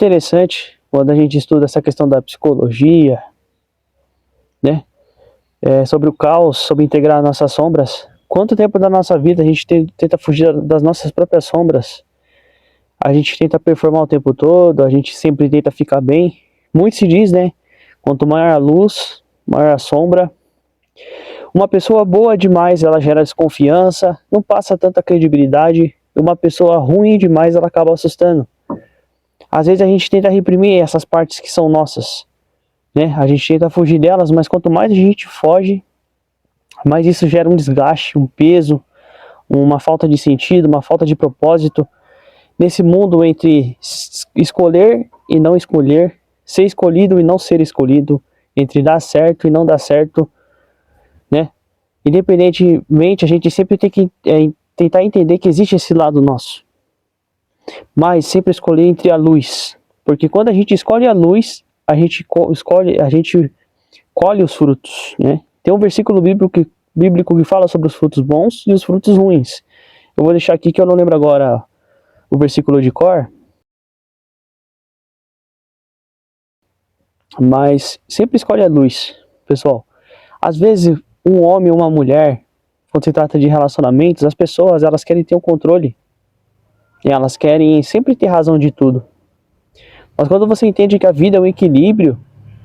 interessante quando a gente estuda essa questão da psicologia, né? Sobre o caos, sobre integrar nossas sombras. Quanto tempo da nossa vida a gente tenta fugir das nossas próprias sombras? A gente tenta performar o tempo todo, a gente sempre tenta ficar bem. Muito se diz, né? Quanto maior a luz, maior a sombra. Uma pessoa boa demais, ela gera desconfiança, não passa tanta credibilidade. Uma pessoa ruim demais, ela acaba assustando. Às vezes a gente tenta reprimir essas partes que são nossas, né? A gente tenta fugir delas, mas quanto mais a gente foge, mais isso gera um desgaste, um peso, uma falta de sentido, uma falta de propósito. Nesse mundo entre escolher e não escolher, ser escolhido e não ser escolhido, entre dar certo e não dar certo, né? Independentemente, a gente sempre tem que tentar entender que existe esse lado nosso. Mas sempre escolher entre a luz. Porque quando a gente escolhe a luz, a gente colhe os frutos, né? Tem um versículo bíblico que fala sobre os frutos bons e os frutos ruins. Eu vou deixar aqui que eu não lembro agora o versículo de cor. Mas sempre escolhe a luz, pessoal. Às vezes, um homem ou uma mulher, quando se trata de relacionamentos, as pessoas, elas querem ter o controle. E elas querem sempre ter razão de tudo. Mas quando você entende que a vida é um equilíbrio,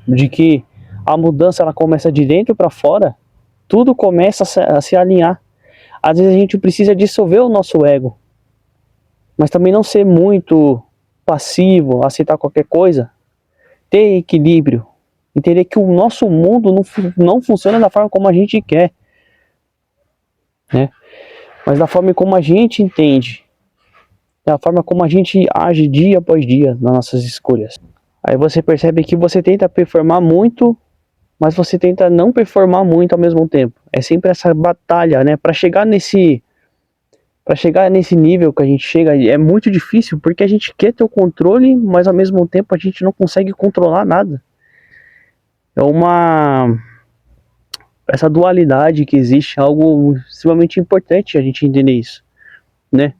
de que a mudança ela começa de dentro para fora, tudo começa a se alinhar. Às vezes a gente precisa dissolver o nosso ego, mas também não ser muito passivo, aceitar qualquer coisa. Ter equilíbrio, entender que o nosso mundo não funciona da forma como a gente quer, né? Mas da forma como a gente entende, da forma como a gente age dia após dia nas nossas escolhas. Aí você percebe que você tenta performar muito, mas você tenta não performar muito ao mesmo tempo. É sempre essa batalha, né? Para chegar nesse nível que a gente chega, é muito difícil, porque a gente quer ter o controle, mas ao mesmo tempo a gente não consegue controlar nada. Essa dualidade que existe, é algo extremamente importante a gente entender isso, né?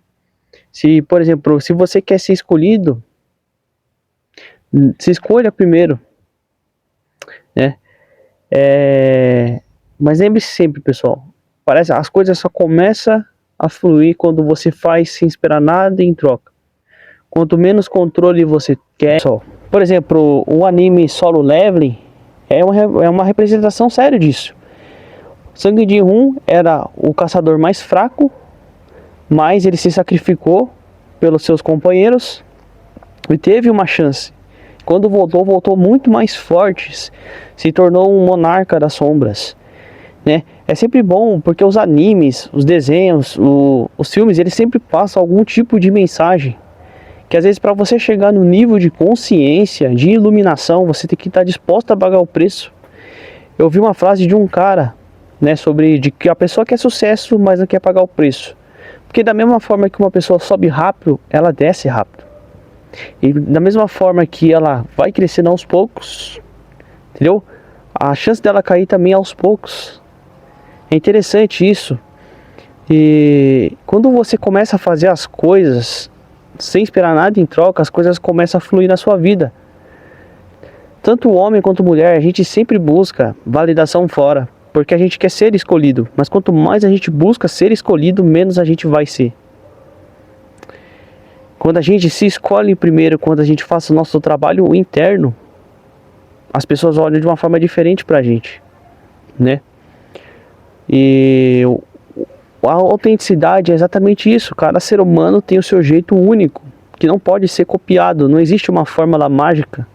Se, por exemplo, se você quer ser escolhido, se escolha primeiro, né? Mas lembre-se sempre, pessoal, as coisas só começam a fluir quando você faz sem esperar nada em troca. Quanto menos controle você quer, por exemplo, o anime Solo Leveling é uma representação séria disso. Sang Ji-hoon era o caçador mais fraco, mas ele se sacrificou pelos seus companheiros e teve uma chance. Quando voltou muito mais forte, se tornou um monarca das sombras, né? É sempre bom, porque os animes, os desenhos, os filmes, eles sempre passam algum tipo de mensagem, que às vezes para você chegar no nível de consciência, de iluminação, você tem que estar disposto a pagar o preço. Eu vi uma frase de um cara, né, sobre de que a pessoa quer sucesso, mas não quer pagar o preço. Porque da mesma forma que uma pessoa sobe rápido, ela desce rápido. E da mesma forma que ela vai crescendo aos poucos, entendeu? A chance dela cair também é aos poucos. É interessante isso. E quando você começa a fazer as coisas sem esperar nada em troca, as coisas começam a fluir na sua vida. Tanto homem quanto mulher, a gente sempre busca validação fora, porque a gente quer ser escolhido. Mas quanto mais a gente busca ser escolhido, menos a gente vai ser. Quando a gente se escolhe primeiro, quando a gente faz o nosso trabalho interno, as pessoas olham de uma forma diferente pra gente, né? E a autenticidade é exatamente isso. Cada ser humano tem o seu jeito único, que não pode ser copiado. Não existe uma fórmula mágica.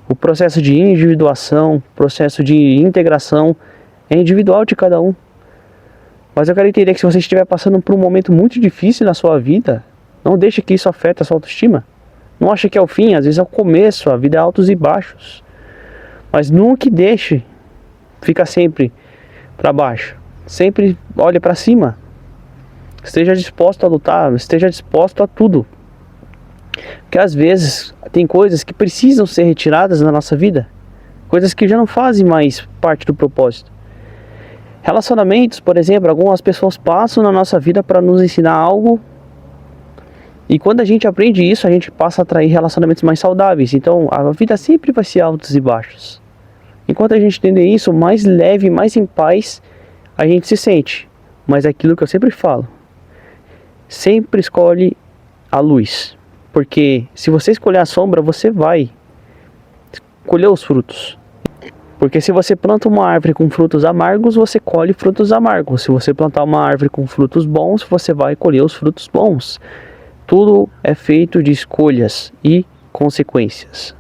O processo de individuação, o processo de integração é individual de cada um. Mas eu quero entender que se você estiver passando por um momento muito difícil na sua vida, não deixe que isso afete a sua autoestima. Não ache que é o fim, às vezes é o começo, a vida é altos e baixos. Mas nunca deixe ficar sempre para baixo. Sempre olhe para cima. Esteja disposto a lutar, esteja disposto a tudo. Porque às vezes tem coisas que precisam ser retiradas na nossa vida. Coisas que já não fazem mais parte do propósito. Relacionamentos, por exemplo, algumas pessoas passam na nossa vida para nos ensinar algo E quando a gente aprende isso, a gente passa a atrair relacionamentos mais saudáveis. Então, a vida sempre vai ser altos e baixos. Enquanto a gente entender isso, mais leve, mais em paz a gente se sente. Mas é aquilo que eu sempre falo. Sempre escolhe a luz. Porque se você escolher a sombra, você vai colher os frutos. Porque se você planta uma árvore com frutos amargos, você colhe frutos amargos. Se você plantar uma árvore com frutos bons, você vai colher os frutos bons. Tudo é feito de escolhas e consequências.